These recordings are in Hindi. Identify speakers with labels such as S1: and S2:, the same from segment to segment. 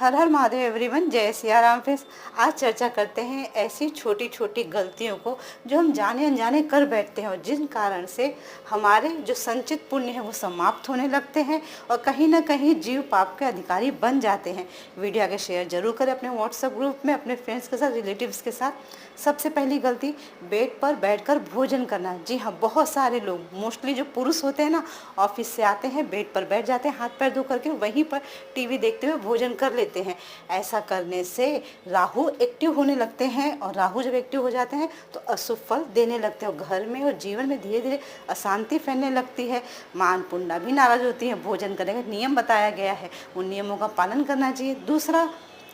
S1: हर हर महादेव एवरीवन, जय सिया राम। फ्रेंड्स, आज चर्चा करते हैं ऐसी छोटी छोटी गलतियों को जो हम जाने अनजाने कर बैठते हैं और जिन कारण से हमारे जो संचित पुण्य है वो समाप्त होने लगते हैं और कहीं ना कहीं जीव पाप के अधिकारी बन जाते हैं। वीडियो आगे शेयर जरूर करें अपने व्हाट्सएप ग्रुप में, अपने फ्रेंड्स के साथ, रिलेटिव्स के साथ। सबसे पहली गलती, बेड पर बैठकर भोजन करना। जी हाँ, बहुत सारे लोग, मोस्टली जो पुरुष होते हैं ना, ऑफिस से आते हैं, बेड पर बैठ जाते हैं, हाथ पैर धो करके वहीं पर टीवी देखते हुए भोजन कर लेते हैं। ऐसा करने से राहु एक्टिव होने लगते हैं और राहु जब एक्टिव हो जाते हैं तो अशुभ फल देने लगते हैं और घर में और जीवन में धीरे धीरे अशांति फैलने लगती है। मां अन्नपूर्णा भी नाराज होती है। भोजन करने का नियम बताया गया है, उन नियमों का पालन करना चाहिए। दूसरा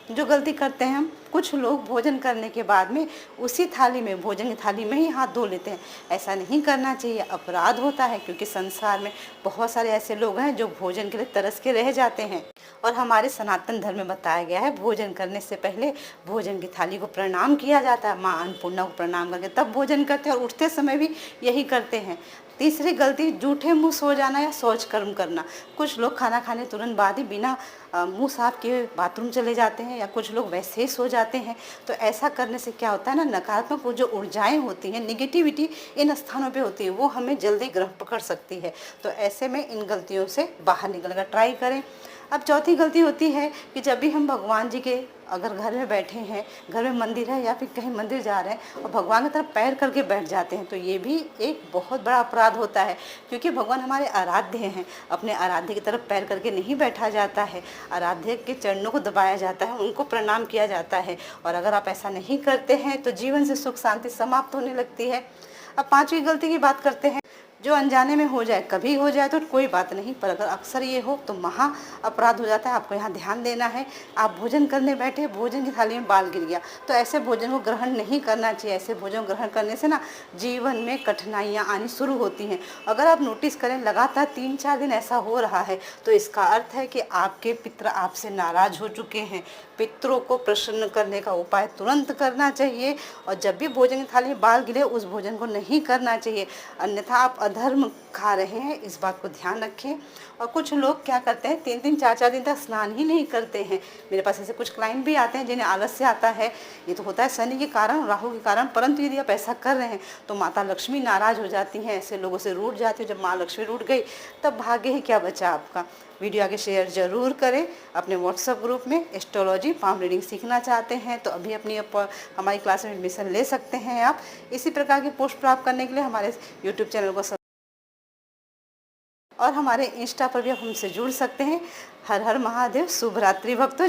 S1: जो गलती करते हैं हम, कुछ लोग भोजन करने के बाद में उसी थाली में, भोजन की थाली में ही हाथ धो लेते हैं। ऐसा नहीं करना चाहिए, अपराध होता है, क्योंकि संसार में बहुत सारे ऐसे लोग हैं जो भोजन के लिए तरस के रह जाते हैं। और हमारे सनातन धर्म में बताया गया है, भोजन करने से पहले भोजन की थाली को प्रणाम किया जाता है, माँ अन्नपूर्णा को प्रणाम करके तब भोजन करते हैं और उठते समय भी यही करते हैं। तीसरी गलती, जूठे मुंह सो जाना या शौच कर्म करना। कुछ लोग खाना खाने तुरंत बाद ही बिना मुंह साफ किए बाथरूम चले जाते हैं या कुछ लोग वैसे ही सो जाते हैं। तो ऐसा करने से क्या होता है ना, नकारात्मक वो जो ऊर्जाएं होती हैं, निगेटिविटी इन स्थानों पे होती है, वो हमें जल्दी ग्रह पकड़ सकती है। तो ऐसे में इन गलतियों से बाहर निकलने का ट्राई करें। अब चौथी गलती होती है कि जब भी हम भगवान जी के, अगर घर में बैठे हैं, घर में मंदिर है या फिर कहीं मंदिर जा रहे हैं और भगवान की तरफ पैर करके बैठ जाते हैं, तो ये भी एक बहुत बड़ा अपराध होता है। क्योंकि भगवान हमारे आराध्य हैं, अपने आराध्य की तरफ पैर करके नहीं बैठा जाता है, आराध्य के चरणों को दबाया जाता है, उनको प्रणाम किया जाता है। और अगर आप ऐसा नहीं करते हैं तो जीवन से सुख शांति समाप्त होने लगती है। अब पांचवी गलती की बात करते हैं। जो अनजाने में हो जाए, कभी हो जाए तो कोई बात नहीं, पर अगर अक्सर ये हो तो महा अपराध हो जाता है। आपको यहाँ ध्यान देना है। आप भोजन करने बैठे, भोजन की थाली में बाल गिर गया, तो ऐसे भोजन को ग्रहण नहीं करना चाहिए। ऐसे भोजन ग्रहण करने से ना जीवन में कठिनाइयाँ आनी शुरू होती हैं। अगर आप नोटिस करें, लगातार 3-4 दिन ऐसा हो रहा है तो इसका अर्थ है कि आपके पितर आपसे नाराज हो चुके हैं। पितरों को प्रसन्न करने का उपाय तुरंत करना चाहिए और जब भी भोजन की थाली में बाल गिरे उस भोजन को नहीं करना चाहिए, अन्यथा आप अधर्म खा रहे हैं। इस बात को ध्यान रखें। और कुछ लोग क्या करते हैं, 3-3 4-4 दिन तक स्नान ही नहीं करते हैं। मेरे पास ऐसे कुछ क्लाइंट भी आते हैं जिन्हें आलस्य आता है। ये तो होता है शनि के कारण, राहु के कारण, परंतु यदि आप ऐसा कर रहे हैं तो माता लक्ष्मी नाराज हो जाती हैं, ऐसे लोगों से रूठ जाती है। जब माँ लक्ष्मी रूठ गई तब भाग्य ही क्या बचा आपका। वीडियो आगे शेयर जरूर करें अपने व्हाट्सएप ग्रुप में। एस्ट्रोलॉजी पाम रीडिंग सीखना चाहते हैं तो अभी अपनी हमारी क्लास में एडमिशन ले सकते हैं आप। इसी प्रकार की पोस्ट प्राप्त करने के लिए हमारे यूट्यूब चैनल को और हमारे इंस्टा पर भी आप हमसे जुड़ सकते हैं। हर हर महादेव। शुभ रात्रि भक्तों।